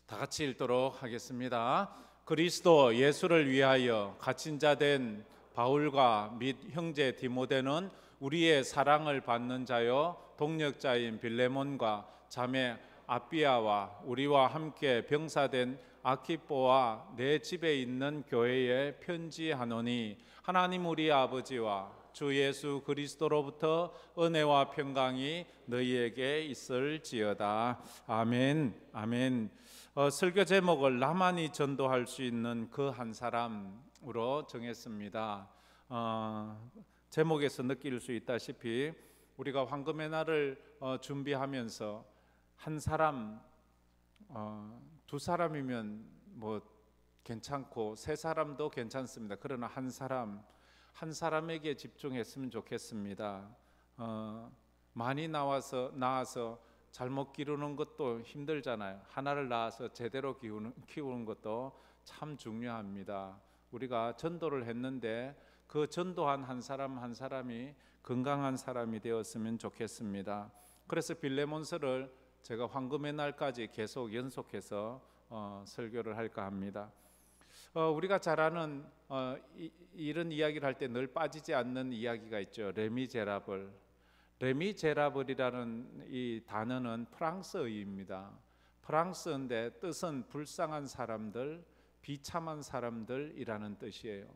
다 같이 읽도록 하겠습니다. 그리스도 예수를 위하여 갇힌 자 된 바울과 및 형제 디모데는 우리의 사랑을 받는 자요 동력자인 빌레몬과 자매 아비아와 우리와 함께 병사된 아키뽀와 내 집에 있는 교회에 편지하노니 하나님 우리 아버지와 주 예수 그리스도로부터 은혜와 평강이 너희에게 있을지어다. 아멘. 아멘. 설교 제목을 나만이 전도할 수 있는 그 한 사람으로 정했습니다. 제목에서 느낄 수 있다시피 우리가 황금의 날을 준비하면서 한 사람, 두 사람이면 뭐 괜찮고 세 사람도 괜찮습니다. 그러나 한 사람에게 집중했으면 좋겠습니다. 많이 나와서 잘못 기르는 것도 힘들잖아요. 하나를 낳아서 제대로 키우는 것도 참 중요합니다. 우리가 전도를 했는데 그 전도한 한 사람이 건강한 사람이 되었으면 좋겠습니다. 그래서 빌레몬서를 제가 황금의 날까지 계속 연속해서 설교를 할까 합니다. 우리가 잘 아는 이런 이야기를 할 때 늘 빠지지 않는 이야기가 있죠. 레미제라블이라는 이 단어는 프랑스어입니다. 프랑스어인데 뜻은 불쌍한 사람들, 비참한 사람들이라는 뜻이에요.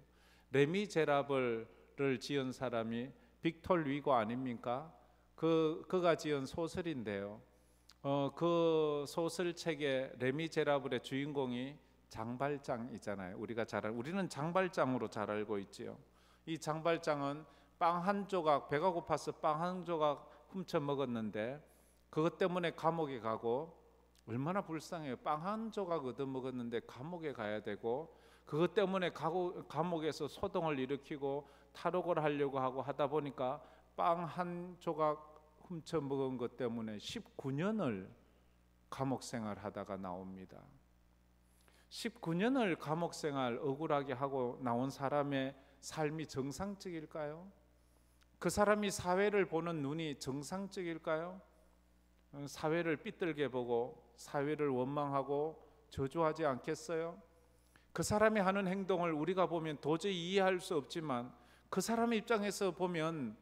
레미제라블을 지은 사람이 빅톨 위고 아닙니까? 그가 지은 소설인데요. 그 소설책의 레미제라블의 주인공이 장발장이잖아요. 우리는 장발장으로 잘 알고 있지요. 이 장발장은 빵 한 조각, 배가 고파서 빵 한 조각 훔쳐 먹었는데 그것 때문에 감옥에 가고, 얼마나 불쌍해요. 빵 한 조각 얻어 먹었는데 감옥에 가야 되고, 그것 때문에 감옥에서 소동을 일으키고 탈옥을 하려고 하다 보니까 빵 한 조각 훔쳐 먹은 것 때문에 19년을 감옥 생활하다가 나옵니다. 19년을 감옥 생활 억울하게 하고 나온 사람의 삶이 정상적일까요? 그 사람이 사회를 보는 눈이 정상적일까요? 사회를 삐뚤게 보고 사회를 원망하고 저주하지 않겠어요? 그 사람이 하는 행동을 우리가 보면 도저히 이해할 수 없지만 그 사람의 입장에서 보면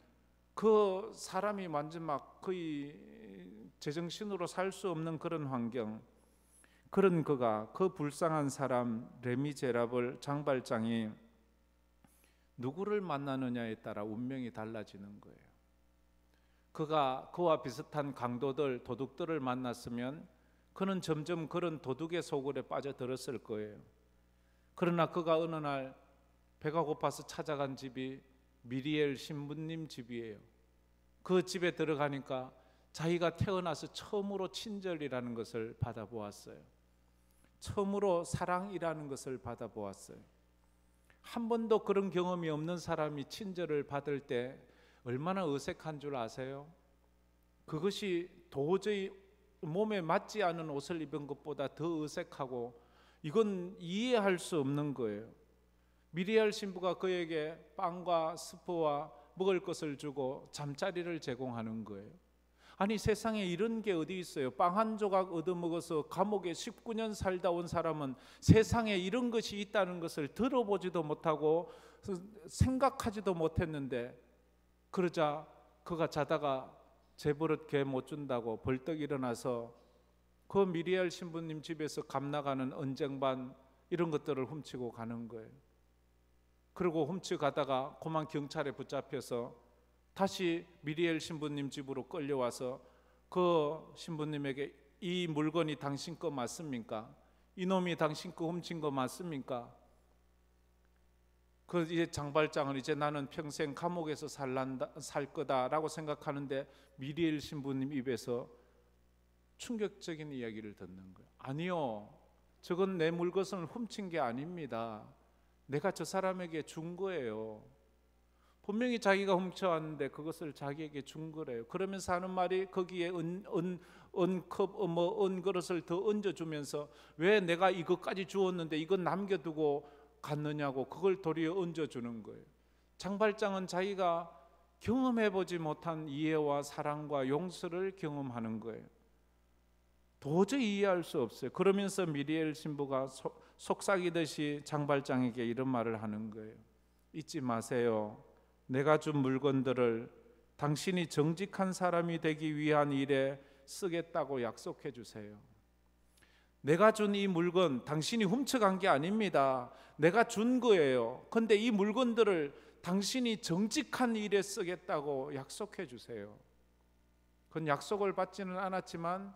그 사람이 완전 막 거의 제정신으로 살 수 없는 그런 환경, 그런 그 불쌍한 사람 레미제라블 장발장이 누구를 만나느냐에 따라 운명이 달라지는 거예요. 그와 비슷한 강도들, 도둑들을 만났으면 그는 점점 그런 도둑의 소굴에 빠져들었을 거예요. 그러나 그가 어느 날 배가 고파서 찾아간 집이 미리엘 신부님 집이에요. 그 집에 들어가니까 자기가 태어나서 처음으로 친절이라는 것을 받아보았어요. 처음으로 사랑이라는 것을 받아보았어요. 한 번도 그런 경험이 없는 사람이 친절을 받을 때 얼마나 어색한 줄 아세요? 그것이 도저히 몸에 맞지 않은 옷을 입은 것보다 더 어색하고, 이건 이해할 수 없는 거예요. 미리알 신부가 그에게 빵과 스프와 먹을 것을 주고 잠자리를 제공하는 거예요. 아니, 세상에 이런 게 어디 있어요? 빵 한 조각 얻어먹어서 감옥에 19년 살다 온 사람은 세상에 이런 것이 있다는 것을 들어보지도 못하고 생각하지도 못했는데, 그러자 그가 자다가 재버릇 개 못 준다고 벌떡 일어나서 그 미리알 신부님 집에서 감나가는 언쟁반 이런 것들을 훔치고 가는 거예요. 그리고 훔쳐가다가 고만 경찰에 붙잡혀서 다시 미리엘 신부님 집으로 끌려와서 그 신부님에게 이 물건이 당신 거 맞습니까? 이놈이 당신 거 훔친 거 맞습니까? 그 이제 장발장은 이제 나는 평생 감옥에서 살 거다라고 생각하는데 미리엘 신부님 입에서 충격적인 이야기를 듣는 거예요. 아니요, 저건 내 물건을 훔친 게 아닙니다. 내가 저 사람에게 준 거예요. 분명히 자기가 훔쳐왔는데 그것을 자기에게 준 거래요. 그러면서 하는 말이 거기에 은 그릇을 더 얹어주면서 왜 내가 이것까지 주었는데 이건 남겨두고 갔느냐고 그걸 도리어 얹어주는 거예요. 장발장은 자기가 경험해보지 못한 이해와 사랑과 용서를 경험하는 거예요. 도저히 이해할 수 없어요. 그러면서 미리엘 신부가 속삭이듯이 장발장에게 이런 말을 하는 거예요. 잊지 마세요. 내가 준 물건들을 당신이 정직한 사람이 되기 위한 일에 쓰겠다고 약속해 주세요. 내가 준 이 물건 당신이 훔쳐간 게 아닙니다. 내가 준 거예요. 근데 이 물건들을 당신이 정직한 일에 쓰겠다고 약속해 주세요. 그건 약속을 받지는 않았지만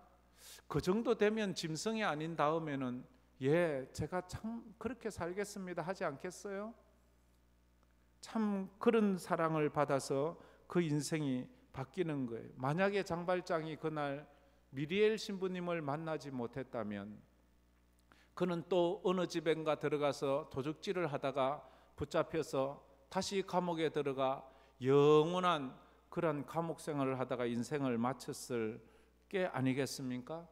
그 정도 되면 짐승이 아닌 다음에는 예, 제가 참 그렇게 살겠습니다 하지 않겠어요? 참 그런 사랑을 받아서 그 인생이 바뀌는 거예요. 만약에 장발장이 그날 미리엘 신부님을 만나지 못했다면 그는 또 어느 집엔가 들어가서 도둑질을 하다가 붙잡혀서 다시 감옥에 들어가 영원한 그런 감옥 생활을 하다가 인생을 마쳤을 게 아니겠습니까?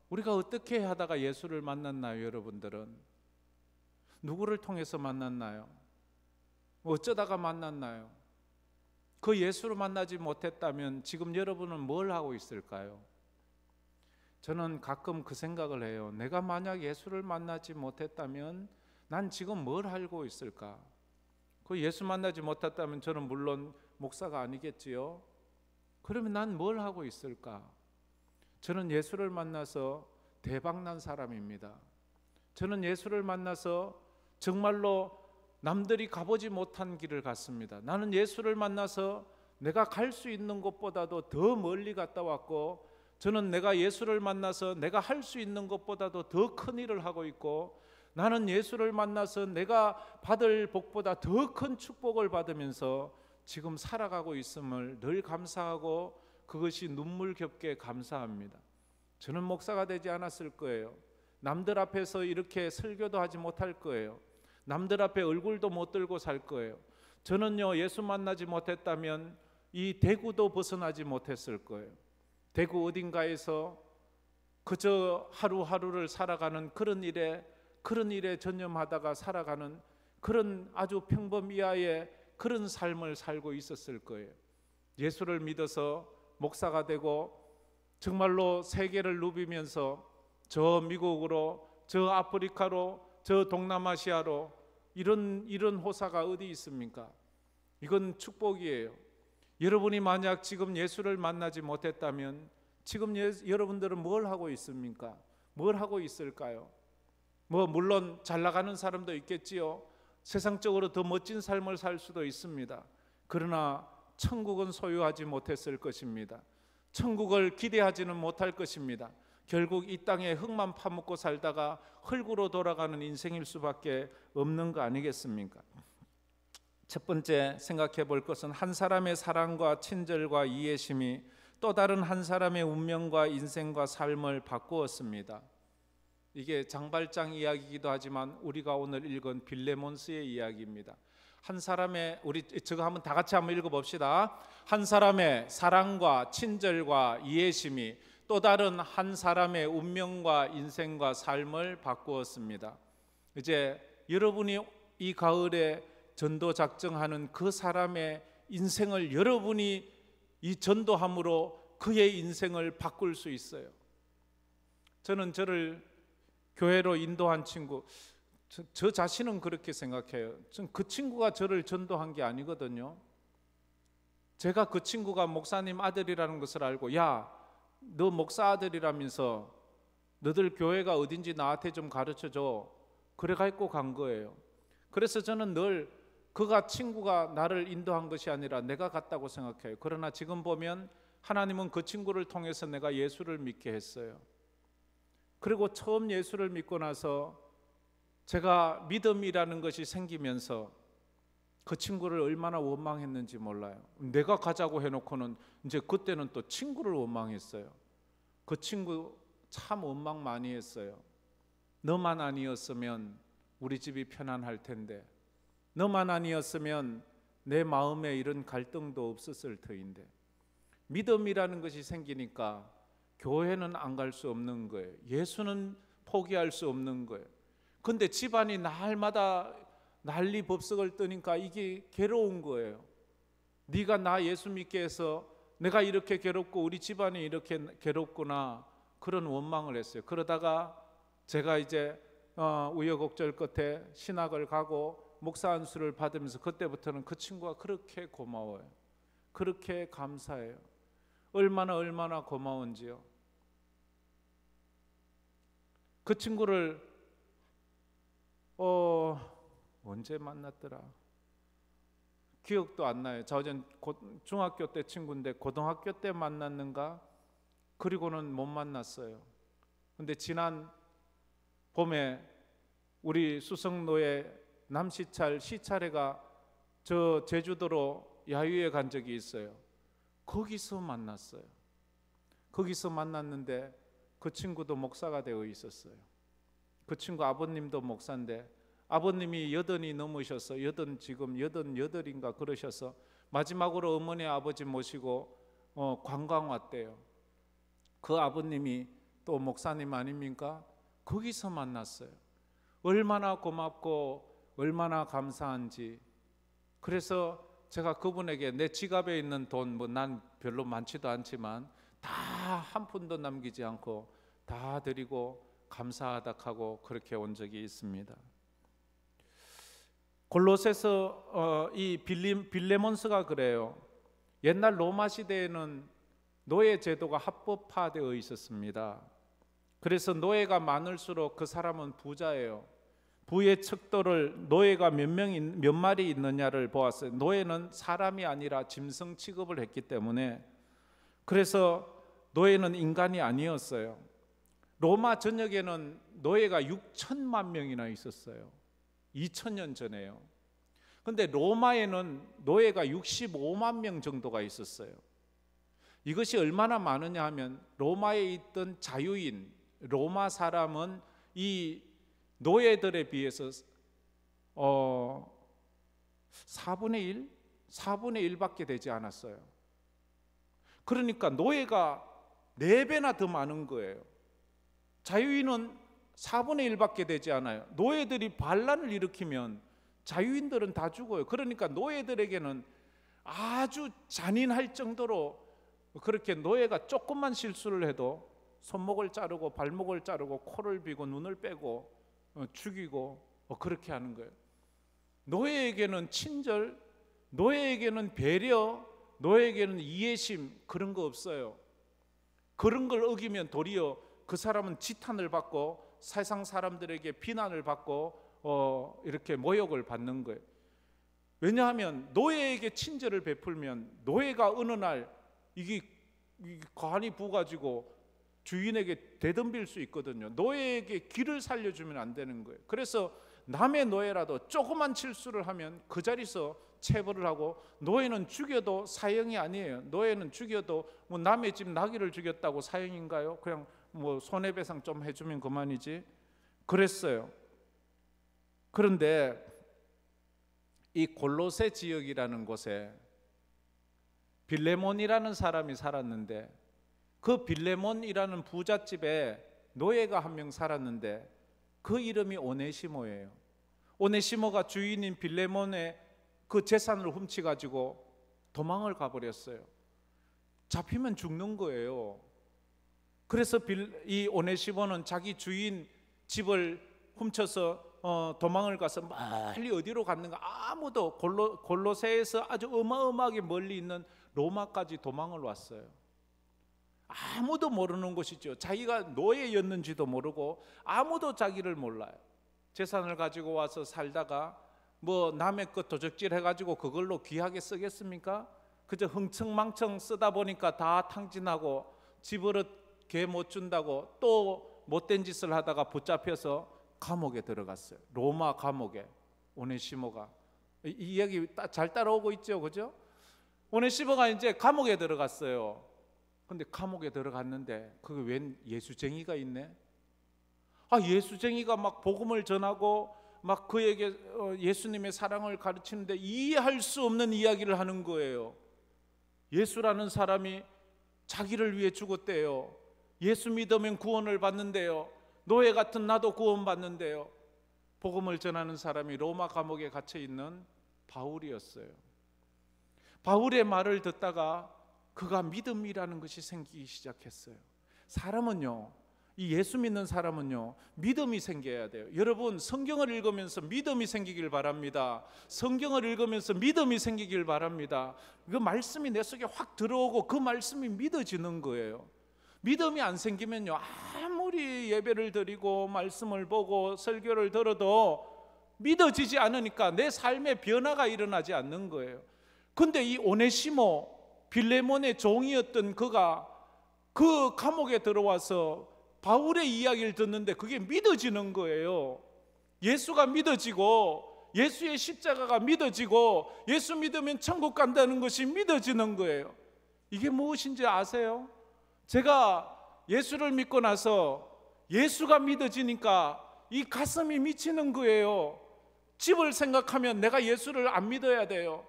우리가 어떻게 하다가 예수를 만났나요, 여러분들은? 누구를 통해서 만났나요? 어쩌다가 만났나요? 그 예수를 만나지 못했다면 지금 여러분은 뭘 하고 있을까요? 저는 가끔 그 생각을 해요. 내가 만약 예수를 만나지 못했다면 난 지금 뭘 하고 있을까? 그 예수 만나지 못했다면 저는 물론 목사가 아니겠지요. 그러면 난 뭘 하고 있을까? 저는 예수를 만나서 대박난 사람입니다. 저는 예수를 만나서 정말로 남들이 가보지 못한 길을 갔습니다. 나는 예수를 만나서 내가 갈 수 있는 곳보다도 더 멀리 갔다 왔고, 저는 내가 예수를 만나서 내가 할 수 있는 것보다도 더 큰 일을 하고 있고, 나는 예수를 만나서 내가 받을 복보다 더 큰 축복을 받으면서 지금 살아가고 있음을 늘 감사하고 그것이 눈물겹게 감사합니다. 저는 목사가 되지 않았을 거예요. 남들 앞에서 이렇게 설교도 하지 못할 거예요. 남들 앞에 얼굴도 못 들고 살 거예요. 저는요, 예수 만나지 못했다면 이 대구도 벗어나지 못했을 거예요. 대구 어딘가에서 그저 하루하루를 살아가는 그런 일에 전념하다가 살아가는 그런 아주 평범이하의 그런 삶을 살고 있었을 거예요. 예수를 믿어서 목사가 되고 정말로 세계를 누비면서 저 미국으로, 저 아프리카로, 저 동남아시아로 이런 호사가 어디 있습니까? 이건 축복이에요. 여러분이 만약 지금 예수를 만나지 못했다면 지금 여러분들은 뭘 하고 있습니까? 뭘 하고 있을까요? 물론 잘 나가는 사람도 있겠지요. 세상적으로 더 멋진 삶을 살 수도 있습니다. 그러나 천국은 소유하지 못했을 것입니다. 천국을 기대하지는 못할 것입니다. 결국 이 땅에 흙만 파묻고 살다가 흙으로 돌아가는 인생일 수밖에 없는 거 아니겠습니까? 첫 번째 생각해 볼 것은 한 사람의 사랑과 친절과 이해심이 또 다른 한 사람의 운명과 인생과 삶을 바꾸었습니다. 이게 장발장 이야기이기도 하지만 우리가 오늘 읽은 빌레몬스의 이야기입니다. 한 사람의, 우리 저거 한번 다 같이 한번 읽어봅시다. 한 사람의 사랑과 친절과 이해심이 또 다른 한 사람의 운명과 인생과 삶을 바꾸었습니다. 이제 여러분이 이 가을에 전도 작정하는 그 사람의 인생을 여러분이 이 전도함으로 그의 인생을 바꿀 수 있어요. 저는 저를 교회로 인도한 친구, 저 자신은 그렇게 생각해요. 전 그 친구가 저를 전도한 게 아니거든요. 제가 그 친구가 목사님 아들이라는 것을 알고, 야, 너 목사 아들이라면서 너들 교회가 어딘지 나한테 좀 가르쳐줘, 그래가지고 간 거예요. 그래서 저는 늘 친구가 나를 인도한 것이 아니라 내가 갔다고 생각해요. 그러나 지금 보면 하나님은 그 친구를 통해서 내가 예수를 믿게 했어요. 그리고 처음 예수를 믿고 나서 제가 믿음이라는 것이 생기면서 그 친구를 얼마나 원망했는지 몰라요. 내가 가자고 해놓고는 이제 그때는 또 친구를 원망했어요. 그 친구 참 원망 많이 했어요. 너만 아니었으면 우리 집이 편안할 텐데, 너만 아니었으면 내 마음에 이런 갈등도 없었을 터인데. 믿음이라는 것이 생기니까 교회는 안 갈 수 없는 거예요. 예수는 포기할 수 없는 거예요. 근데 집안이 날마다 난리 법석을 뜨니까 이게 괴로운 거예요. 네가 나 예수 믿게 해서 내가 이렇게 괴롭고 우리 집안이 이렇게 괴롭구나, 그런 원망을 했어요. 그러다가 제가 이제 우여곡절 끝에 신학을 가고 목사 안수를 받으면서 그때부터는 그 친구가 그렇게 고마워요. 그렇게 감사해요. 얼마나 고마운지요. 그 친구를 언제 만났더라? 기억도 안 나요. 저는 중학교 때 친구인데 고등학교 때 만났는가? 그리고는 못 만났어요. 근데 지난 봄에 우리 수성로에 남시찰 시찰회가 저 제주도로 야유회 간 적이 있어요. 거기서 만났어요. 거기서 만났는데 그 친구도 목사가 되어 있었어요. 그 친구 아버님도 목사인데 아버님이 80이 넘으셔서 지금 88인가 그러셔서 마지막으로 어머니 아버지 모시고 관광 왔대요. 그 아버님이 또 목사님 아닙니까? 거기서 만났어요. 얼마나 고맙고 얼마나 감사한지. 그래서 제가 그분에게 내 지갑에 있는 돈, 난 별로 많지도 않지만 다 한 푼도 남기지 않고 다 드리고 감사하다 하고 그렇게 온 적이 있습니다. 골로새서 이 빌레몬스가 그래요. 옛날 로마 시대에는 노예 제도가 합법화되어 있었습니다. 그래서 노예가 많을수록 그 사람은 부자예요. 부의 척도를 노예가 몇 마리 있느냐를 보았어요. 노예는 사람이 아니라 짐승 취급을 했기 때문에, 그래서 노예는 인간이 아니었어요. 로마 전역에는 노예가 6천만 명이나 있었어요. 2000년 전에요. 근데 로마에는 노예가 65만 명 정도가 있었어요. 이것이 얼마나 많으냐 하면 로마에 있던 자유인 로마 사람은 이 노예들에 비해서 4분의 1밖에 되지 않았어요. 그러니까 노예가 4배나 더 많은 거예요. 자유인은 4분의 1밖에 되지 않아요. 노예들이 반란을 일으키면 자유인들은 다 죽어요. 그러니까 노예들에게는 아주 잔인할 정도로, 그렇게 노예가 조금만 실수를 해도 손목을 자르고 발목을 자르고 코를 비고 눈을 빼고 죽이고 그렇게 하는 거예요. 노예에게는 친절, 노예에게는 배려, 노예에게는 이해심, 그런 거 없어요. 그런 걸 어기면 도리어 그 사람은 지탄을 받고 세상 사람들에게 비난을 받고 이렇게 모욕을 받는 거예요. 왜냐하면 노예에게 친절을 베풀면 노예가 어느 날 이게 간이 부가지고 주인에게 대덤빌 수 있거든요. 노예에게 길을 살려주면 안 되는 거예요. 그래서 남의 노예라도 조그만 실수를 하면 그 자리에서 체벌을 하고, 노예는 죽여도 사형이 아니에요. 노예는 죽여도 남의 집 나귀를 죽였다고 사형인가요? 그냥 손해배상 좀 해주면 그만이지. 그랬어요. 그런데 이 골로새 지역이라는 곳에 빌레몬이라는 사람이 살았는데, 그 빌레몬이라는 부잣집에 노예가 한 명 살았는데 그 이름이 오네시모예요. 오네시모가 주인인 빌레몬의 그 재산을 훔쳐가지고 도망을 가버렸어요. 잡히면 죽는 거예요. 그래서 이 오네시모는 자기 주인 집을 훔쳐서 도망을 가서 멀리 어디로 갔는가 아무도, 골로새에서 아주 어마어마하게 멀리 있는 로마까지 도망을 왔어요. 아무도 모르는 곳이죠. 자기가 노예였는지도 모르고 아무도 자기를 몰라요. 재산을 가지고 와서 살다가 남의 것 도적질 해가지고 그걸로 귀하게 쓰겠습니까? 그저 흥청망청 쓰다 보니까 다 탕진하고 집으로 개 못 준다고 또 못된 짓을 하다가 붙잡혀서 감옥에 들어갔어요. 로마 감옥에. 오네시모가, 이 이야기 잘 따라오고 있죠, 그죠? 오네시모가 이제 감옥에 들어갔어요. 근데 감옥에 들어갔는데 그게 웬 예수쟁이가 있네. 예수쟁이가 막 복음을 전하고 막 그에게 예수님의 사랑을 가르치는데 이해할 수 없는 이야기를 하는 거예요. 예수라는 사람이 자기를 위해 죽었대요. 예수 믿으면 구원을 받는데요. 노예 같은 나도 구원받는데요. 복음을 전하는 사람이 로마 감옥에 갇혀 있는 바울이었어요. 바울의 말을 듣다가 그가 믿음이라는 것이 생기기 시작했어요. 사람은요, 이 예수 믿는 사람은요, 믿음이 생겨야 돼요. 여러분, 성경을 읽으면서 믿음이 생기길 바랍니다. 성경을 읽으면서 믿음이 생기길 바랍니다. 그 말씀이 내 속에 확 들어오고 그 말씀이 믿어지는 거예요. 믿음이 안 생기면요, 아무리 예배를 드리고 말씀을 보고 설교를 들어도 믿어지지 않으니까 내 삶에 변화가 일어나지 않는 거예요. 근데 이 오네시모, 빌레몬의 종이었던 그가 그 감옥에 들어와서 바울의 이야기를 듣는데 그게 믿어지는 거예요. 예수가 믿어지고 예수의 십자가가 믿어지고 예수 믿으면 천국 간다는 것이 믿어지는 거예요. 이게 무엇인지 아세요? 제가 예수를 믿고 나서 예수가 믿어지니까 이 가슴이 미치는 거예요. 집을 생각하면 내가 예수를 안 믿어야 돼요.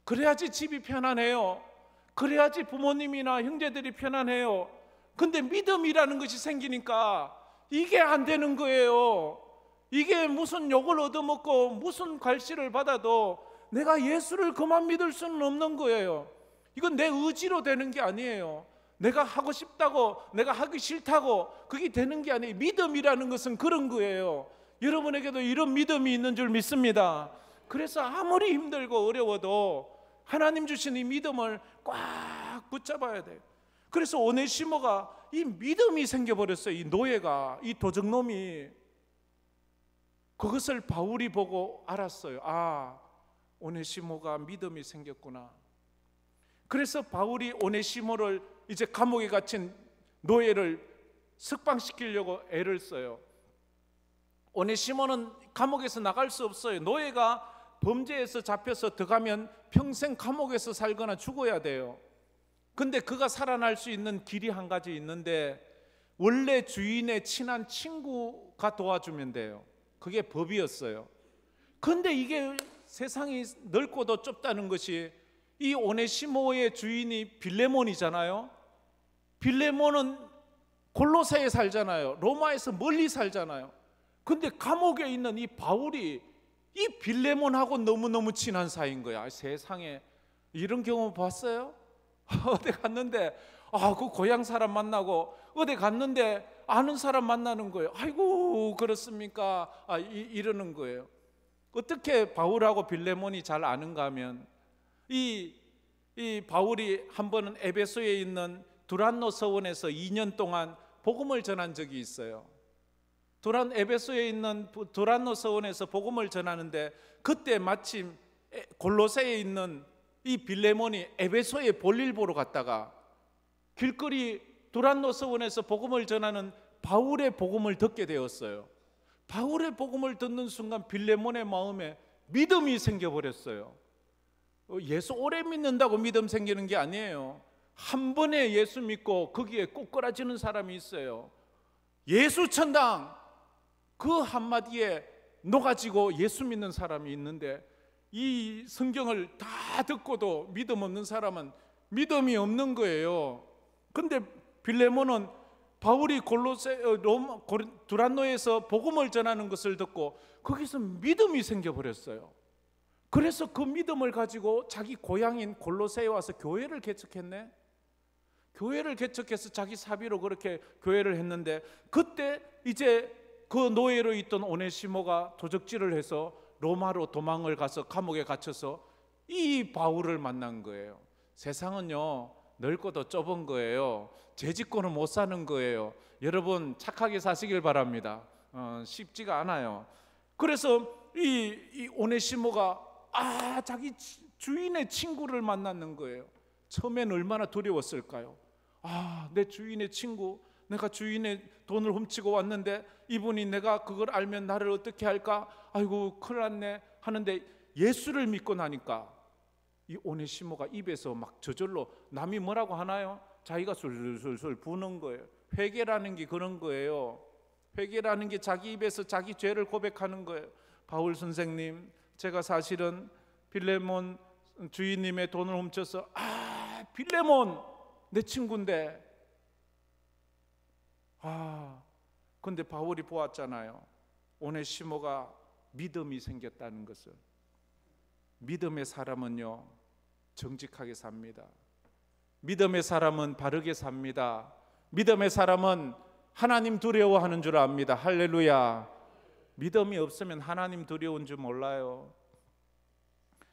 그래야지 집이 편안해요. 그래야지 부모님이나 형제들이 편안해요. 근데 믿음이라는 것이 생기니까 이게 안 되는 거예요. 이게 무슨 욕을 얻어먹고 무슨 괄시를 받아도 내가 예수를 그만 믿을 수는 없는 거예요. 이건 내 의지로 되는 게 아니에요. 내가 하고 싶다고, 내가 하기 싫다고 그게 되는 게 아니에요. 믿음이라는 것은 그런 거예요. 여러분에게도 이런 믿음이 있는 줄 믿습니다. 그래서 아무리 힘들고 어려워도 하나님 주신 이 믿음을 꽉 붙잡아야 돼요. 그래서 오네시모가 이 믿음이 생겨버렸어요. 이 노예가, 이 도적놈이. 그것을 바울이 보고 알았어요. 아, 오네시모가 믿음이 생겼구나. 그래서 바울이 오네시모를 이제 감옥에 갇힌 노예를 석방시키려고 애를 써요. 오네시모는 감옥에서 나갈 수 없어요. 노예가 범죄에서 잡혀서 들어가면 평생 감옥에서 살거나 죽어야 돼요. 근데 그가 살아날 수 있는 길이 한 가지 있는데, 원래 주인의 친한 친구가 도와주면 돼요. 그게 법이었어요. 근데 이게 세상이 넓고도 좁다는 것이, 이 오네시모의 주인이 빌레몬이잖아요. 빌레몬은 골로새에 살잖아요. 로마에서 멀리 살잖아요. 근데 감옥에 있는 이 바울이 이 빌레몬하고 너무너무 친한 사이인 거야. 세상에 이런 경험 봤어요? 어디 갔는데 그 고향 사람 만나고, 어디 갔는데 아는 사람 만나는 거예요. 아이고 그렇습니까? 이러는 거예요. 어떻게 바울하고 빌레몬이 잘 아는가 하면, 이 바울이 한 번은 에베소에 있는 두란노 서원에서 2년 동안 복음을 전한 적이 있어요. 에베소에 있는 두란노 서원에서 복음을 전하는데, 그때 마침 골로새에 있는 이 빌레몬이 에베소에 볼일 보러 갔다가 길거리 두란노 서원에서 복음을 전하는 바울의 복음을 듣게 되었어요. 바울의 복음을 듣는 순간 빌레몬의 마음에 믿음이 생겨버렸어요. 예수 오래 믿는다고 믿음 생기는 게 아니에요. 한 번에 예수 믿고 거기에 꼬꾸라지는 사람이 있어요. 예수 천당, 그 한마디에 녹아지고 예수 믿는 사람이 있는데, 이 성경을 다 듣고도 믿음 없는 사람은 믿음이 없는 거예요. 근데 빌레몬은 바울이 두란노에서 복음을 전하는 것을 듣고 거기서 믿음이 생겨버렸어요. 그래서 그 믿음을 가지고 자기 고향인 골로새에 와서 교회를 개척했네. 교회를 개척해서 자기 사비로 그렇게 교회를 했는데, 그때 이제 그 노예로 있던 오네시모가 도적질을 해서 로마로 도망을 가서 감옥에 갇혀서 이 바울을 만난 거예요. 세상은요 넓고도 좁은 거예요. 죄짓고는 못 사는 거예요. 여러분 착하게 사시길 바랍니다. 쉽지가 않아요. 그래서 이 오네시모가 자기 주인의 친구를 만났는 거예요. 처음엔 얼마나 두려웠을까요? 내 주인의 친구, 내가 주인의 돈을 훔치고 왔는데 이분이 내가 그걸 알면 나를 어떻게 할까? 아이고 큰일 났네 하는데, 예수를 믿고 나니까 이 오네시모가 입에서 막 저절로, 남이 뭐라고 하나요? 자기가 술술술 부는 거예요. 회개라는 게 그런 거예요. 회개라는 게 자기 입에서 자기 죄를 고백하는 거예요. 바울 선생님, 제가 사실은 빌레몬 주인님의 돈을 훔쳐서, 빌레몬 내 친구인데, 근데 바울이 보았잖아요. 오네시모가 믿음이 생겼다는 것을. 믿음의 사람은요 정직하게 삽니다. 믿음의 사람은 바르게 삽니다. 믿음의 사람은 하나님 두려워하는 줄 압니다. 할렐루야. 믿음이 없으면 하나님 두려운 줄 몰라요.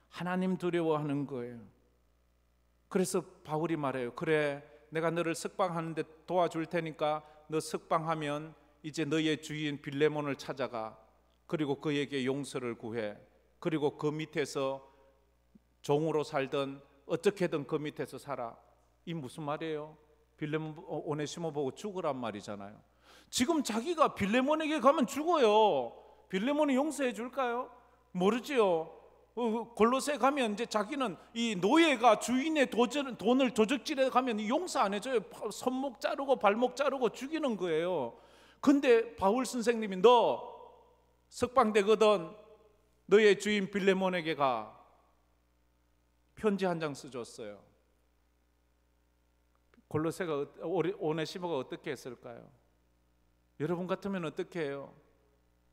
하나님 두려워하는 거예요. 그래서 바울이 말해요. 그래, 내가 너를 석방하는데 도와줄 테니까 너 석방하면 이제 너의 주인 빌레몬을 찾아가. 그리고 그에게 용서를 구해. 그리고 그 밑에서 종으로 살든 어떻게든 그 밑에서 살아. 이 무슨 말이에요? 빌레몬 오네시모 보고 죽으란 말이잖아요. 지금 자기가 빌레몬에게 가면 죽어요. 빌레몬이 용서해 줄까요? 모르지요. 골로새 가면 이제 자기는 이 노예가 주인의 돈을 도적질해 가면 용서 안 해줘요. 손목 자르고 발목 자르고 죽이는 거예요. 근데 바울 선생님이 너 석방되거든 너의 주인 빌레몬에게 가. 편지 한 장 써줬어요. 골로새가 오네시모가 어떻게 했을까요? 여러분 같으면 어떻게 해요?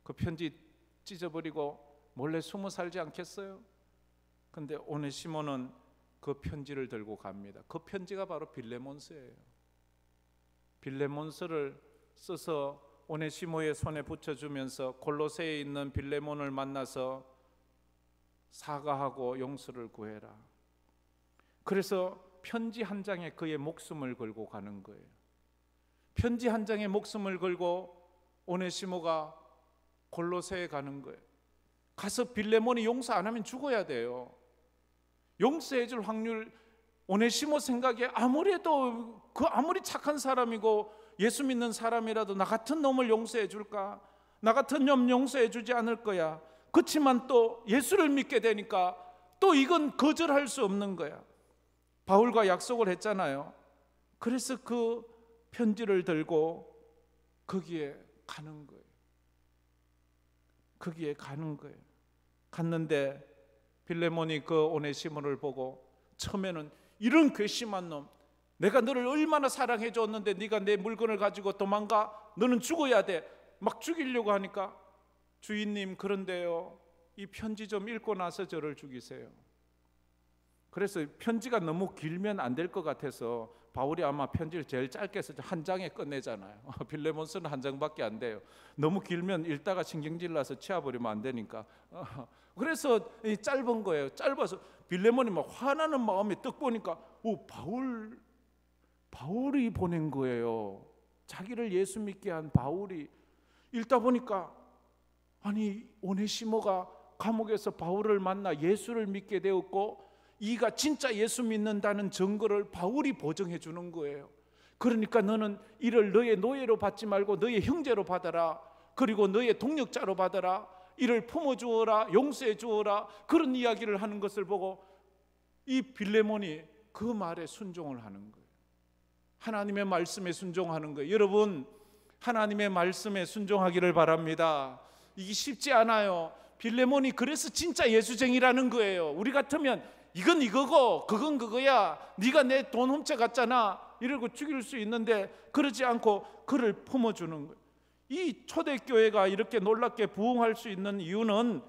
그 편지 찢어버리고 몰래 숨어 살지 않겠어요? 근데 오네시모는 그 편지를 들고 갑니다. 그 편지가 바로 빌레몬서예요. 빌레몬서를 써서 오네시모의 손에 붙여주면서 골로새에 있는 빌레몬을 만나서 사과하고 용서를 구해라. 그래서 편지 한 장에 그의 목숨을 걸고 가는 거예요. 편지 한 장에 목숨을 걸고 오네시모가 골로새에 가는 거예요. 가서 빌레몬이 용서 안 하면 죽어야 돼요. 용서해 줄 확률, 오네시모 생각에 아무래도 아무리 착한 사람이고 예수 믿는 사람이라도 나 같은 놈을 용서해 줄까? 나 같은 놈 용서해 주지 않을 거야. 그렇지만 또 예수를 믿게 되니까 또 이건 거절할 수 없는 거야. 바울과 약속을 했잖아요. 그래서 그 편지를 들고 거기에 가는 거예요. 거기에 가는 거예요. 갔는데 빌레몬이 그 오네시모를 보고 처음에는 이런 괘씸한 놈, 내가 너를 얼마나 사랑해 줬는데 네가 내 물건을 가지고 도망가? 너는 죽어야 돼. 막 죽이려고 하니까 주인님 그런데요, 이 편지 좀 읽고 나서 저를 죽이세요. 그래서 편지가 너무 길면 안 될 것 같아서 바울이 아마 편지를 제일 짧게 해서 한 장에 끝내잖아요. 빌레몬서는 한 장밖에 안 돼요. 너무 길면 읽다가 신경질 나서 치워버리면 안 되니까. 그래서 짧은 거예요. 짧아서 빌레몬이 막 화나는 마음에 딱 보니까 바울이 보낸 거예요. 자기를 예수 믿게 한 바울이. 읽다 보니까 아니 오네시모가 감옥에서 바울을 만나 예수를 믿게 되었고 이가 진짜 예수 믿는다는 증거를 바울이 보증해 주는 거예요. 그러니까 너는 이를 너의 노예로 받지 말고 너의 형제로 받아라. 그리고 너의 동력자로 받아라. 이를 품어주어라. 용서해 주어라. 그런 이야기를 하는 것을 보고 이 빌레몬이 그 말에 순종을 하는 거예요. 하나님의 말씀에 순종하는 거예요. 여러분, 하나님의 말씀에 순종하기를 바랍니다. 이게 쉽지 않아요. 빌레몬이 그래서 진짜 예수쟁이라는 거예요. 우리 같으면 이건 이거고 그건 그거야, 네가 내 돈 훔쳐갔잖아 이러고 죽일 수 있는데 그러지 않고 그를 품어주는 거예요. 이 초대교회가 이렇게 놀랍게 부흥할 수 있는 이유는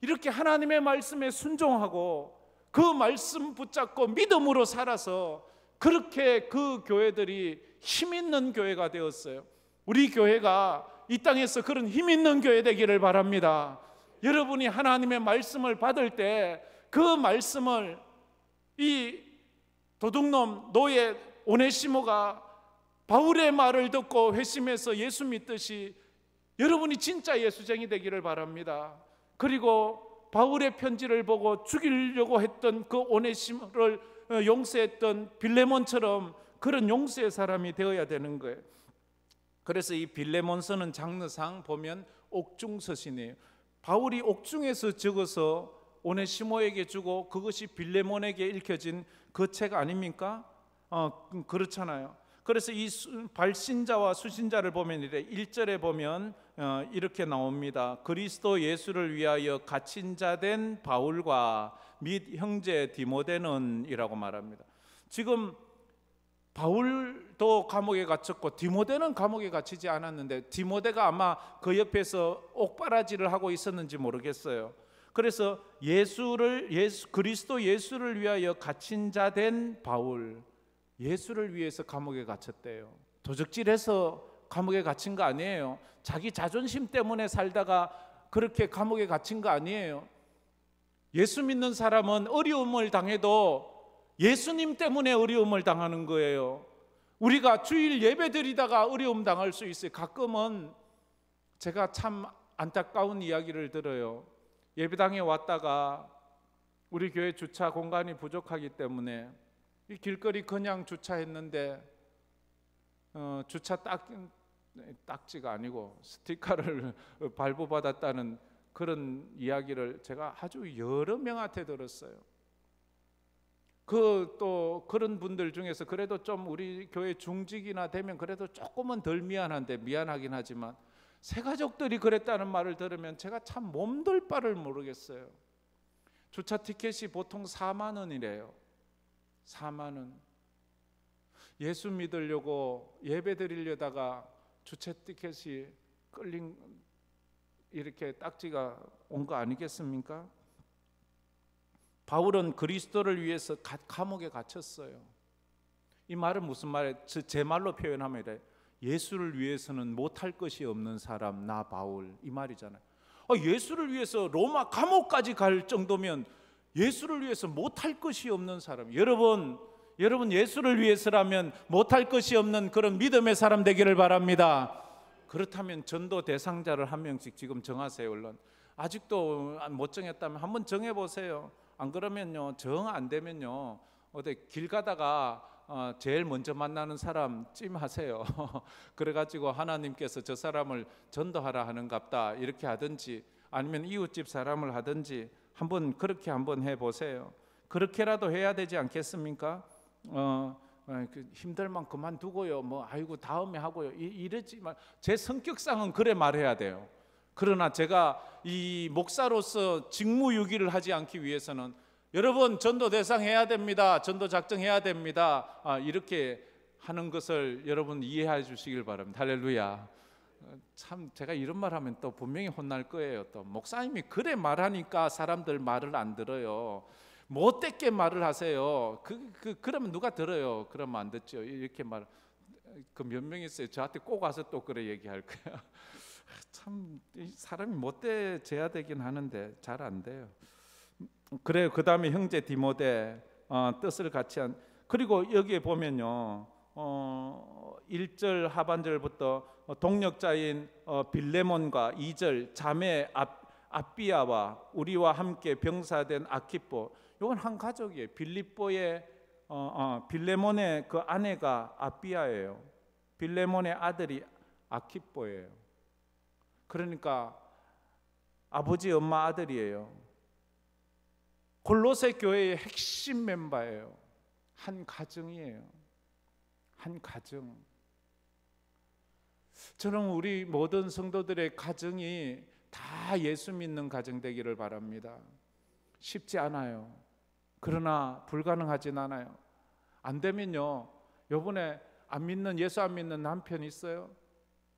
이렇게 하나님의 말씀에 순종하고 그 말씀 붙잡고 믿음으로 살아서 그렇게 그 교회들이 힘 있는 교회가 되었어요. 우리 교회가 이 땅에서 그런 힘 있는 교회 되기를 바랍니다. 여러분이 하나님의 말씀을 받을 때 그 말씀을 이 도둑놈 노예 오네시모가 바울의 말을 듣고 회심해서 예수 믿듯이 여러분이 진짜 예수쟁이 되기를 바랍니다. 그리고 바울의 편지를 보고 죽이려고 했던 그 오네시모를 용서했던 빌레몬처럼 그런 용서의 사람이 되어야 되는 거예요. 그래서 이 빌레몬서는 장르상 보면 옥중서신이에요. 바울이 옥중에서 적어서 오네시모에게 주고 그것이 빌레몬에게 읽혀진 그 책 아닙니까? 그렇잖아요. 그래서 이 발신자와 수신자를 보면 이래 1절에 보면 이렇게 나옵니다. 그리스도 예수를 위하여 갇힌 자 된 바울과 및 형제 디모데는 이라고 말합니다. 지금 바울도 감옥에 갇혔고 디모데는 감옥에 갇히지 않았는데 디모데가 아마 그 옆에서 옥바라지를 하고 있었는지 모르겠어요. 그래서 그리스도 예수를 위하여 갇힌 자 된 바울, 예수를 위해서 감옥에 갇혔대요. 도적질해서 감옥에 갇힌 거 아니에요. 자기 자존심 때문에 살다가 그렇게 감옥에 갇힌 거 아니에요. 예수 믿는 사람은 어려움을 당해도 예수님 때문에 어려움을 당하는 거예요. 우리가 주일 예배 드리다가 어려움 당할 수 있어요. 가끔은 제가 참 안타까운 이야기를 들어요. 예배당에 왔다가 우리 교회 주차 공간이 부족하기 때문에 이 길거리 그냥 주차했는데 주차 딱지가 아니고 스티커를 발부받았다는 그런 이야기를 제가 아주 여러 명한테 들었어요. 또 그런 분들 중에서 그래도 좀 우리 교회 중직이나 되면 그래도 조금은 덜 미안한데, 미안하긴 하지만 새 가족들이 그랬다는 말을 들으면 제가 참 몸둘 바를 모르겠어요. 주차 티켓이 보통 4만 원이래요. 4만 원. 예수 믿으려고 예배 드리려다가 주차 티켓이 끌린 이렇게 딱지가 온 거 아니겠습니까? 바울은 그리스도를 위해서 감옥에 갇혔어요. 이 말은 무슨 말이에요? 제 말로 표현하면 이래요. 예수를 위해서는 못할 것이 없는 사람 나 바울, 이 말이잖아요. 예수를 위해서 로마 감옥까지 갈 정도면 예수를 위해서 못할 것이 없는 사람. 여러분 예수를 위해서라면 못할 것이 없는 그런 믿음의 사람 되기를 바랍니다. 그렇다면 전도 대상자를 한 명씩 지금 정하세요. 얼른. 아직도 못 정했다면 한번 정해보세요. 안 그러면요, 정 안 되면요, 어디 길 가다가 제일 먼저 만나는 사람 찜하세요. 그래가지고 하나님께서 저 사람을 전도하라 하는갑다 이렇게 하든지, 아니면 이웃집 사람을 하든지 한번 그렇게 한번 해보세요. 그렇게라도 해야 되지 않겠습니까? 힘들만 그만두고요, 뭐 아이고 다음에 하고요, 이러지만 제 성격상은 그래 말해야 돼요. 그러나 제가 이 목사로서 직무유기를 하지 않기 위해서는 여러분 전도 대상 해야 됩니다, 전도 작정해야 됩니다, 이렇게 하는 것을 여러분 이해해 주시길 바랍니다. 할렐루야. 참 제가 이런 말하면 또 분명히 혼날 거예요. 또 목사님이 그래 말하니까 사람들 말을 안 들어요. 못되게 말을 하세요. 그러면 누가 들어요? 그러면 안 듣죠. 이렇게 말 그 몇 명 있어요. 저한테 꼭 와서 또 그래 얘기할 거야. 참 사람이 못돼져야 되긴 하는데 잘 안 돼요. 그래요. 그 다음에 형제 디모데 뜻을 같이 한. 그리고 여기에 보면요, 1절 하반절부터 동역자인 빌레몬과 2절 자매 아비아와 우리와 함께 병사된 아키포, 이건 한 가족이에요. 빌레몬의 그 아내가 아비아예요. 빌레몬의 아들이 아키포예요. 그러니까 아버지 엄마 아들이에요. 골로새 교회의 핵심 멤버예요. 한 가정이에요. 한 가정. 저는 우리 모든 성도들의 가정이 다 예수 믿는 가정 되기를 바랍니다. 쉽지 않아요. 그러나 불가능하진 않아요. 안 되면요, 요번에 안 믿는, 예수 안 믿는 남편 있어요?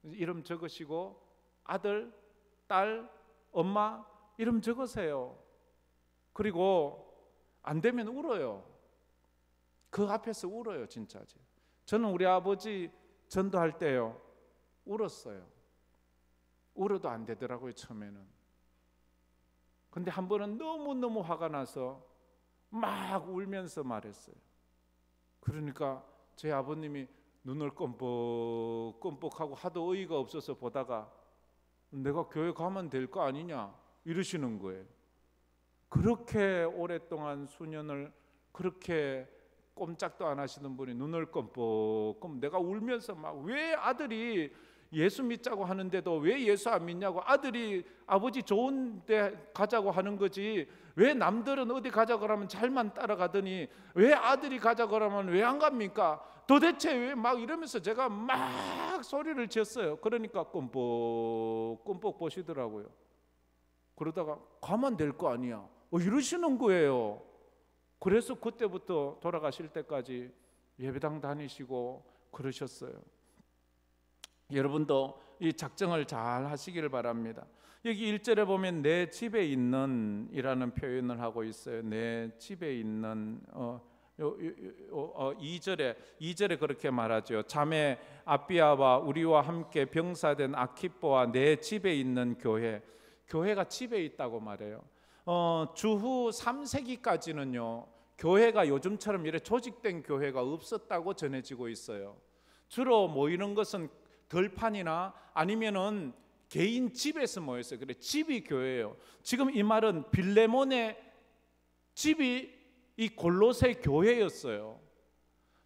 이름 적으시고 아들, 딸, 엄마 이름 적으세요. 그리고 안 되면 울어요. 그 앞에서 울어요. 진짜. 저는 우리 아버지 전도할 때요, 울었어요. 울어도 안 되더라고요, 처음에는. 근데 한 번은 너무너무 화가 나서 막 울면서 말했어요. 그러니까 제 아버님이 눈을 껌뻑껌뻑하고 하도 어이가 없어서 보다가 내가 교회 가면 될 거 아니냐 이러시는 거예요. 그렇게 오랫동안 수년을 그렇게 꼼짝도 안 하시는 분이 눈을 껌뻑껌, 내가 울면서 막 왜 아들이 예수 믿자고 하는데도 왜 예수 안 믿냐고, 아들이 아버지 좋은 데 가자고 하는 거지 왜 남들은 어디 가자고 하면 잘만 따라가더니 왜 아들이 가자고 하면 왜 안 갑니까? 도대체 왜, 막 이러면서 제가 막 소리를 지었어요. 그러니까 끔뻑끔뻑 보시더라고요. 그러다가 가면 될 거 아니야 이러시는 거예요. 그래서 그때부터 돌아가실 때까지 예배당 다니시고 그러셨어요. 여러분도 이 작정을 잘 하시기를 바랍니다. 여기 1절에 보면 내 집에 있는 이라는 표현을 하고 있어요. 내 집에 있는, 2절에 그렇게 말하죠. 자매 아비아와 우리와 함께 병사된 아키포와 내 집에 있는 교회가 집에 있다고 말해요. 주후 3세기까지는요 교회가 요즘처럼 이렇게 조직된 교회가 없었다고 전해지고 있어요. 주로 모이는 것은 들판이나 아니면은 개인 집에서 모였어요. 그래 집이 교회예요. 지금 이 말은 빌레몬의 집이 이 골로새 교회였어요.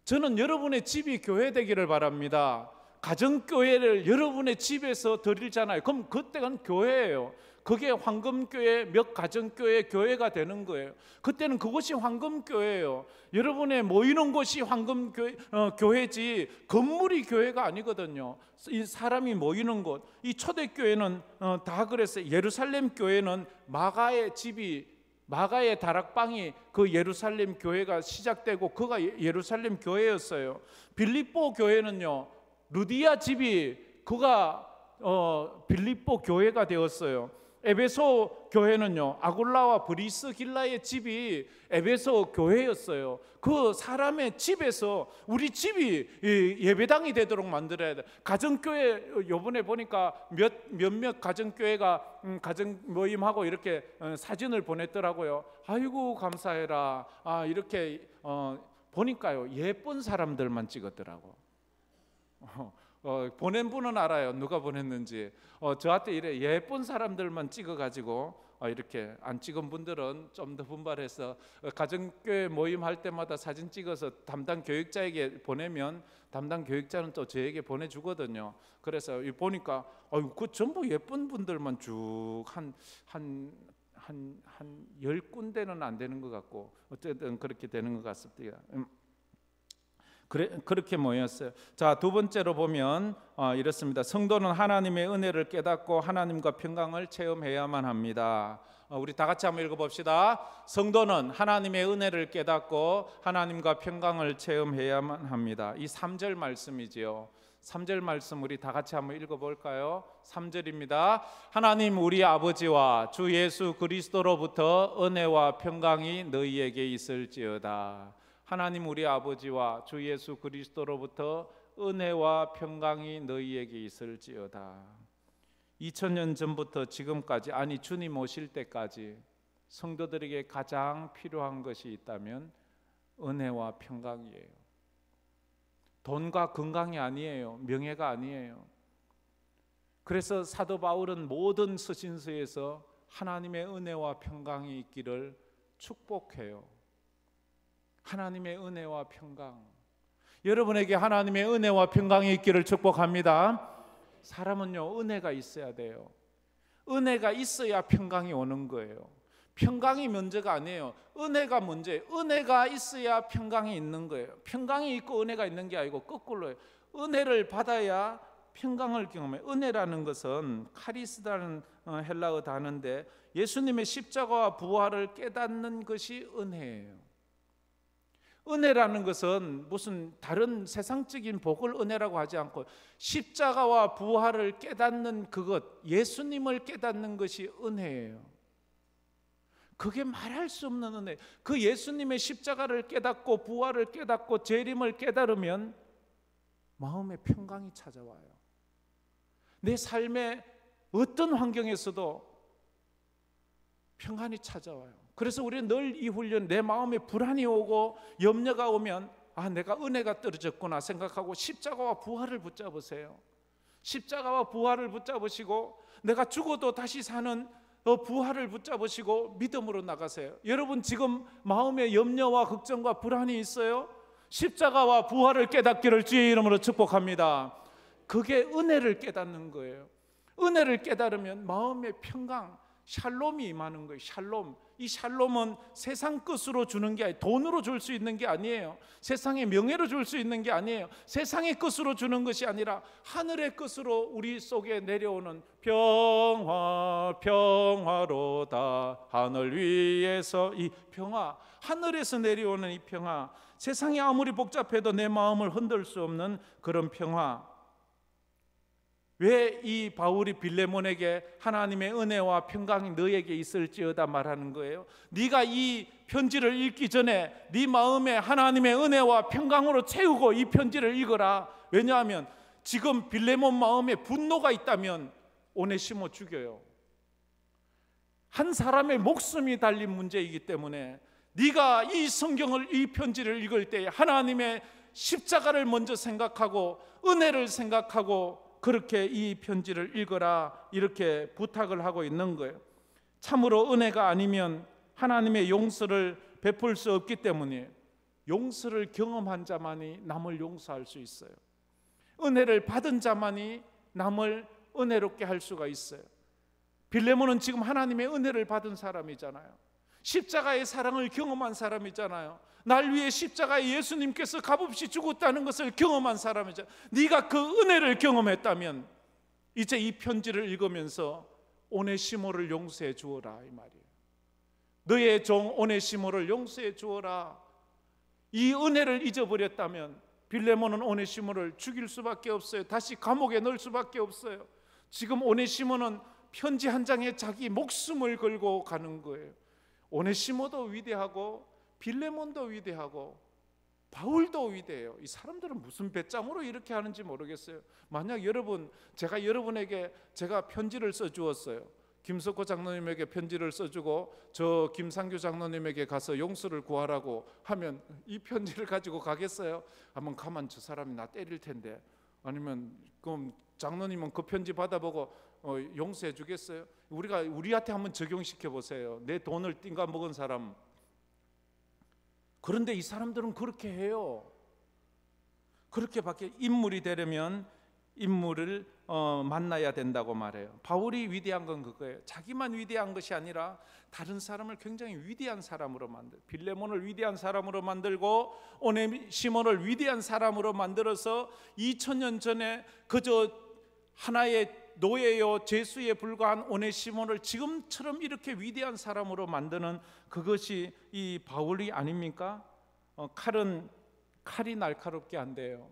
저는 여러분의 집이 교회 되기를 바랍니다. 가정교회를 여러분의 집에서 드리잖아요. 그럼 그때는 교회예요. 그게 황금교회, 몇 가정교회 교회가 되는 거예요. 그때는 그것이 황금교회예요. 여러분의 모이는 곳이 교회지 건물이 교회가 아니거든요. 이 사람이 모이는 곳. 이 초대교회는 다 그랬어요. 예루살렘 교회는 마가의 다락방이 그 예루살렘 교회가 시작되고 그가 예루살렘 교회였어요. 빌립보 교회는요 루디아 집이 그가 빌립보 교회가 되었어요. 에베소 교회는요 아굴라와 브리스길라의 집이 에베소 교회였어요. 그 사람의 집에서 우리 집이 예배당이 되도록 만들어야 돼. 가정교회 요번에 보니까 몇몇 가정교회가 가정 모임하고 이렇게 사진을 보냈더라고요. 아이고 감사해라. 이렇게 보니까요 예쁜 사람들만 찍었더라고. 보낸 분은 알아요. 누가 보냈는지. 저한테 이래 예쁜 사람들만 찍어가지고 이렇게 안 찍은 분들은 좀 더 분발해서 가정교회 모임할 때마다 사진 찍어서 담당 교육자에게 보내면 담당 교육자는 또 저에게 보내주거든요. 그래서 보니까 그 전부 예쁜 분들만 쭉 한 10군데는 안 되는 것 같고 어쨌든 그렇게 되는 것 같습니다. 그렇게 모였어요. 자, 두 번째로 보면 이렇습니다. 성도는 하나님의 은혜를 깨닫고 하나님과 평강을 체험해야만 합니다. 우리 다 같이 한번 읽어봅시다. 성도는 하나님의 은혜를 깨닫고 하나님과 평강을 체험해야만 합니다. 이 3절 말씀이지요. 3절 말씀 우리 다 같이 한번 읽어볼까요? 3절입니다. 하나님 우리 아버지와 주 예수 그리스도로부터 은혜와 평강이 너희에게 있을지어다. 하나님 우리 아버지와 주 예수 그리스도로부터 은혜와 평강이 너희에게 있을지어다. 2000년 전부터 지금까지, 아니 주님 오실 때까지 성도들에게 가장 필요한 것이 있다면 은혜와 평강이에요. 돈과 건강이 아니에요. 명예가 아니에요. 그래서 사도 바울은 모든 서신서에서 하나님의 은혜와 평강이 있기를 축복해요. 하나님의 은혜와 평강. 여러분에게 하나님의 은혜와 평강이 있기를 축복합니다. 사람은요 은혜가 있어야 돼요. 은혜가 있어야 평강이 오는 거예요. 평강이 문제가 아니에요. 은혜가 문제예요. 은혜가 있어야 평강이 있는 거예요. 평강이 있고 은혜가 있는 게 아니고 거꾸로예요. 은혜를 받아야 평강을 경험해요. 은혜라는 것은 카리스라는 헬라어 단어인데 예수님의 십자가와 부활을 깨닫는 것이 은혜예요. 은혜라는 것은 무슨 다른 세상적인 복을 은혜라고 하지 않고 십자가와 부활을 깨닫는 그것, 예수님을 깨닫는 것이 은혜예요. 그게 말할 수 없는 은혜. 그 예수님의 십자가를 깨닫고 부활을 깨닫고 재림을 깨달으면 마음의 평강이 찾아와요. 내 삶의 어떤 환경에서도 평안이 찾아와요. 그래서 우리는 늘 이 훈련, 내 마음에 불안이 오고 염려가 오면 내가 은혜가 떨어졌구나 생각하고 십자가와 부활을 붙잡으세요. 십자가와 부활을 붙잡으시고 내가 죽어도 다시 사는 부활을 붙잡으시고 믿음으로 나가세요. 여러분 지금 마음에 염려와 걱정과 불안이 있어요? 십자가와 부활을 깨닫기를 주의 이름으로 축복합니다. 그게 은혜를 깨닫는 거예요. 은혜를 깨달으면 마음의 평강, 샬롬이 임하는 거예요. 샬롬. 이 샬롬은 세상 것으로 주는 게 아니에요. 돈으로 줄 수 있는 게 아니에요. 세상의 명예로 줄 수 있는 게 아니에요. 세상의 것으로 주는 것이 아니라 하늘의 것으로 우리 속에 내려오는 평화, 평화로다. 하늘 위에서 이 평화, 하늘에서 내려오는 이 평화, 세상이 아무리 복잡해도 내 마음을 흔들 수 없는 그런 평화. 왜 이 바울이 빌레몬에게 하나님의 은혜와 평강이 너에게 있을지어다 말하는 거예요? 네가 이 편지를 읽기 전에 네 마음에 하나님의 은혜와 평강으로 채우고 이 편지를 읽어라. 왜냐하면 지금 빌레몬 마음에 분노가 있다면 오네시모 죽여요. 한 사람의 목숨이 달린 문제이기 때문에 네가 이 성경을, 이 편지를 읽을 때 하나님의 십자가를 먼저 생각하고 은혜를 생각하고 그렇게 이 편지를 읽어라, 이렇게 부탁을 하고 있는 거예요. 참으로 은혜가 아니면 하나님의 용서를 베풀 수 없기 때문에 용서를 경험한 자만이 남을 용서할 수 있어요. 은혜를 받은 자만이 남을 은혜롭게 할 수가 있어요. 빌레몬은 지금 하나님의 은혜를 받은 사람이잖아요. 십자가의 사랑을 경험한 사람이잖아요. 날 위해 십자가에 예수님께서 값없이 죽었다는 것을 경험한 사람이잖아요. 네가 그 은혜를 경험했다면 이제 이 편지를 읽으면서 오네시모를 용서해 주어라, 이 말이에요. 너의 종 오네시모를 용서해 주어라. 이 은혜를 잊어버렸다면 빌레몬은 오네시모를 죽일 수밖에 없어요. 다시 감옥에 넣을 수밖에 없어요. 지금 오네시모는 편지 한 장에 자기 목숨을 걸고 가는 거예요. 오네시모도 위대하고 빌레몬도 위대하고 바울도 위대해요. 이 사람들은 무슨 배짱으로 이렇게 하는지 모르겠어요. 만약 제가 여러분에게 제가 편지를 써주었어요. 김석호 장로님에게 편지를 써주고 저 김상규 장로님에게 가서 용서를 구하라고 하면 이 편지를 가지고 가겠어요? 한번 가만 저 사람이 나 때릴 텐데. 아니면 그럼 장로님은 그 편지 받아보고 용서해 주겠어요? 우리한테 한번 적용시켜 보세요. 내 돈을 띵가 먹은 사람. 그런데 이 사람들은 그렇게 해요. 그렇게밖에 인물이 되려면 인물을 만나야 된다고 말해요. 바울이 위대한 건 그거예요. 자기만 위대한 것이 아니라 다른 사람을 굉장히 위대한 사람으로 빌레몬을 위대한 사람으로 만들고 오네시모를 위대한 사람으로 만들어서 2000년 전에 그저 하나의 노예요 죄수에 불과한 오네시모를 지금처럼 이렇게 위대한 사람으로 만드는 그것이 이 바울이 아닙니까? 칼이 날카롭게 한대요.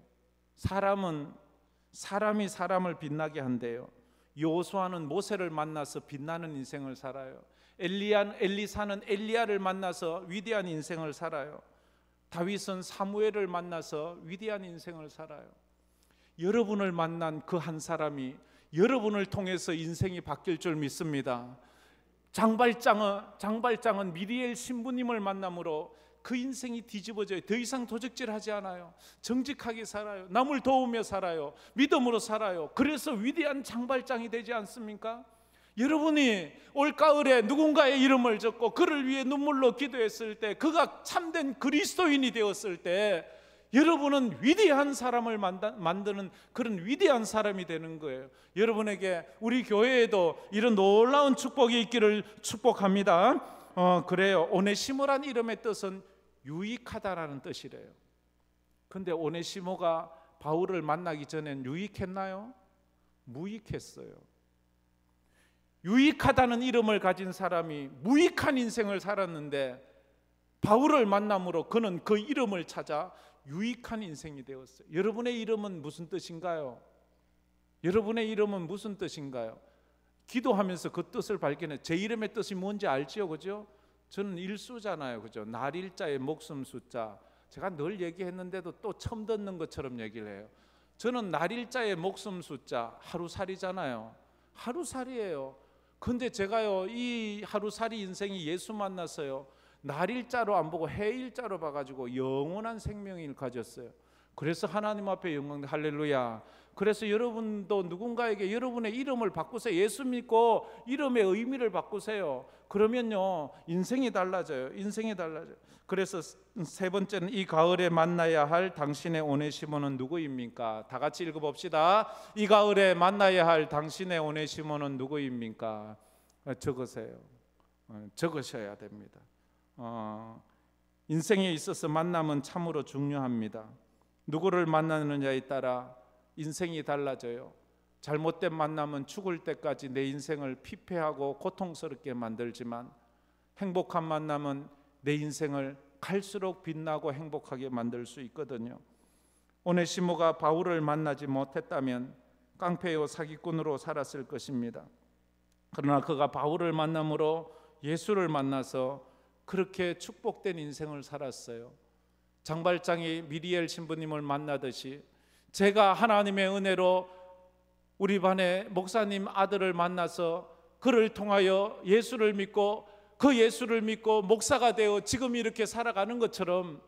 사람이 사람을 빛나게 한대요. 여호수아는 모세를 만나서 빛나는 인생을 살아요. 엘리사는 엘리야를 만나서 위대한 인생을 살아요. 다윗은 사무엘을 만나서 위대한 인생을 살아요. 여러분을 만난 그 한 사람이 여러분을 통해서 인생이 바뀔 줄 믿습니다. 장발장은 미리엘 신부님을 만남으로 그 인생이 뒤집어져요. 더 이상 도적질하지 않아요. 정직하게 살아요. 남을 도우며 살아요. 믿음으로 살아요. 그래서 위대한 장발장이 되지 않습니까? 여러분이 올가을에 누군가의 이름을 적고 그를 위해 눈물로 기도했을 때, 그가 참된 그리스도인이 되었을 때 여러분은 위대한 사람을 만드는 그런 위대한 사람이 되는 거예요. 여러분에게 우리 교회에도 이런 놀라운 축복이 있기를 축복합니다. 그래요. 오네시모란 이름의 뜻은 유익하다라는 뜻이래요. 근데 오네시모가 바울을 만나기 전엔 유익했나요? 무익했어요. 유익하다는 이름을 가진 사람이 무익한 인생을 살았는데 바울을 만남으로 그는 그 이름을 찾아 유익한 인생이 되었어요. 여러분의 이름은 무슨 뜻인가요? 여러분의 이름은 무슨 뜻인가요? 기도하면서 그 뜻을 발견해. 제 이름의 뜻이 뭔지 알지요, 그죠? 저는 일수잖아요, 그죠? 날일자의 목숨 숫자. 제가 늘 얘기했는데도 또 처음 듣는 것처럼 얘기를 해요. 저는 날일자의 목숨 숫자, 하루살이잖아요. 하루살이에요. 근데 제가요, 이 하루살이 인생이 예수 만나서요, 날일자로 안 보고 해일자로 봐가지고 영원한 생명을 가졌어요. 그래서 하나님 앞에 영광, 할렐루야. 그래서 여러분도 누군가에게 여러분의 이름을 바꾸세요. 예수 믿고 이름의 의미를 바꾸세요. 그러면요, 인생이 달라져요. 인생이 달라져요. 그래서 세 번째는 이 가을에 만나야 할 당신의 오네시모는 누구입니까? 다 같이 읽어봅시다. 이 가을에 만나야 할 당신의 오네시모는 누구입니까? 적으세요. 적으셔야 됩니다. 인생에 있어서 만남은 참으로 중요합니다. 누구를 만나느냐에 따라 인생이 달라져요. 잘못된 만남은 죽을 때까지 내 인생을 피폐하고 고통스럽게 만들지만, 행복한 만남은 내 인생을 갈수록 빛나고 행복하게 만들 수 있거든요. 오네시모가 바울을 만나지 못했다면 깡패요 사기꾼으로 살았을 것입니다. 그러나 그가 바울을 만남으로 예수를 만나서 그렇게 축복된 인생을 살았어요. 장발장이 미리엘 신부님을 만나듯이 제가 하나님의 은혜로 우리 반의 목사님 아들을 만나서 그를 통하여 예수를 믿고 그 예수를 믿고 목사가 되어 지금 이렇게 살아가는 것처럼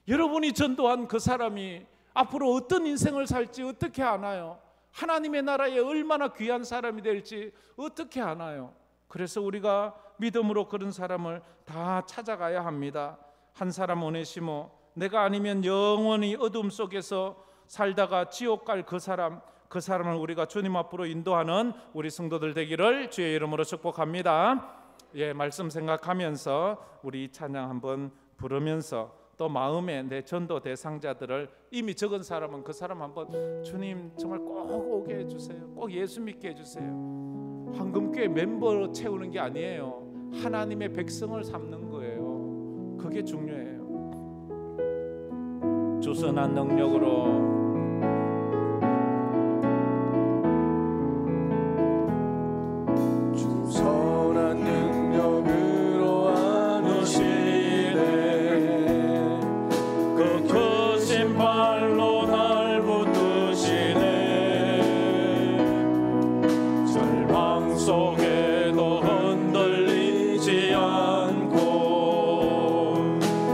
여러분이 전도한 그 사람이 앞으로 어떤 인생을 살지 어떻게 아나요? 하나님의 나라에 얼마나 귀한 사람이 될지 어떻게 아나요? 그래서 우리가 믿음으로 그런 사람을 다 찾아가야 합니다. 한 사람 오네시모, 내가 아니면 영원히 어둠 속에서 살다가 지옥 갈 그 사람을 우리가 주님 앞으로 인도하는 우리 성도들 되기를 주의 이름으로 축복합니다. 예, 말씀 생각하면서 우리 찬양 한번 부르면서 또 마음에 내 전도 대상자들을 이미 적은 사람은 그 사람 한번 주님 정말 꼭 오게 해주세요. 꼭 예수 믿게 해주세요. 황금교회 멤버로 채우는 게 아니에요. 하나님의 백성을 삼는 거예요. 그게 중요해요. 주선한 능력으로 주선한 능력으로 안으시네 그 크신 발로 날 붙드시네 절망 속에도 흔들리지 않고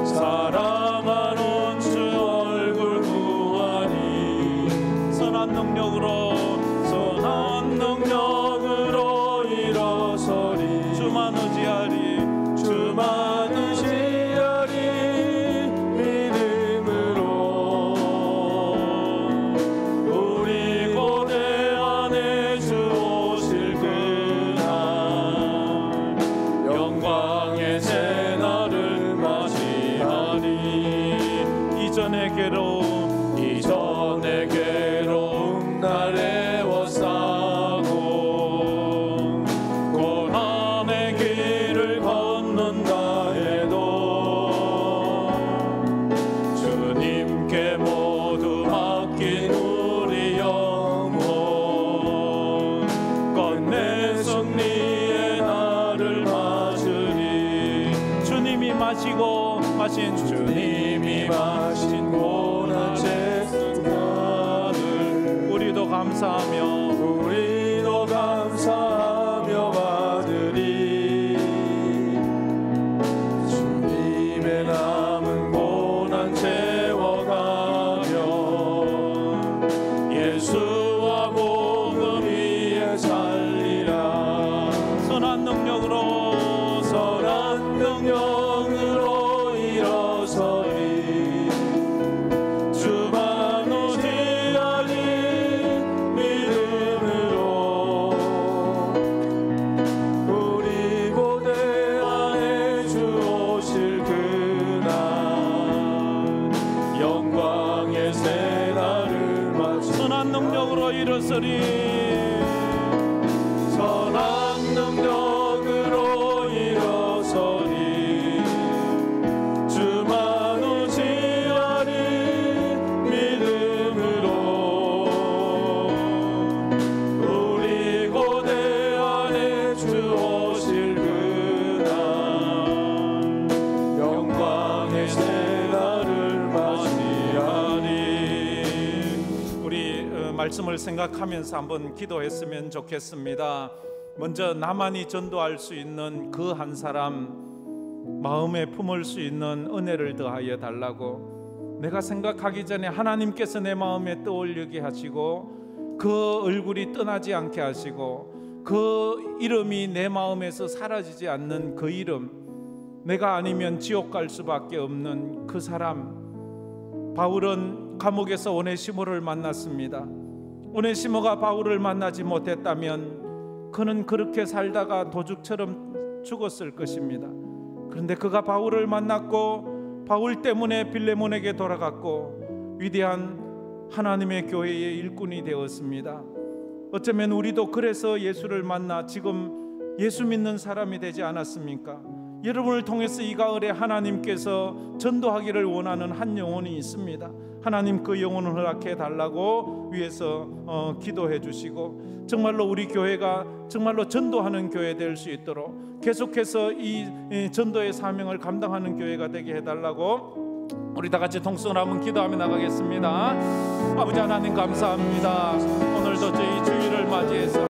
사랑하는 주 얼굴 구하니 선한 능력으로 일어서리 주만 의지하리 믿음으로 우리 고대 안에 주 오실 그날 영광의 새날을 맞이하리 이전의 괴로움 날 애워싸고 고난의 길을 걷는다 해도 주님께 모두 맡긴 우리 영혼 끝내 승리의 날을 맞으리 주님이 마시고 마신 고난 채쓴 나를 우리도 감사하며 받으리 주님의 남은 고난 채워가며 예수와 복음 위에 살리라 선한 능력으로 일어서리 주만 의지하리 믿음으로 우리 고대 안에 주 오실 그날 영광의 새날을 맞이 선한 능력으로 일어서리 선한 능력으로 일어서리 주만 의지하리 믿음으로 우리 고대 안에 주 오실 그날 영광의 새날을 맞이하리 우리 말씀을 생각하면서 한번 기도했으면 좋겠습니다. 먼저 나만이 전도할 수 있는 그 한 사람 마음에 품을 수 있는 은혜를 더하여 달라고 내가 생각하기 전에 하나님께서 내 마음에 떠올리게 하시고 그 얼굴이 떠나지 않게 하시고 그 이름이 내 마음에서 사라지지 않는 그 이름 내가 아니면 지옥 갈 수밖에 없는 그 사람 바울은 감옥에서 오네시모를 만났습니다. 오네시모가 바울을 만나지 못했다면 그는 그렇게 살다가 도둑처럼 죽었을 것입니다. 그런데 그가 바울을 만났고 바울 때문에 빌레몬에게 돌아갔고 위대한 하나님의 교회의 일꾼이 되었습니다. 어쩌면 우리도 그래서 예수를 만나 지금 예수 믿는 사람이 되지 않았습니까? 여러분을 통해서 이 가을에 하나님께서 전도하기를 원하는 한 영혼이 있습니다. 하나님 그 영혼을 허락해 달라고 위해서 기도해 주시고, 정말로 우리 교회가 정말로 전도하는 교회 될 수 있도록 계속해서 이 전도의 사명을 감당하는 교회가 되게 해달라고 우리 다 같이 통성을 한번 기도하며 나가겠습니다. 아버지 하나님 감사합니다. 오늘도 저희 주일을 맞이해서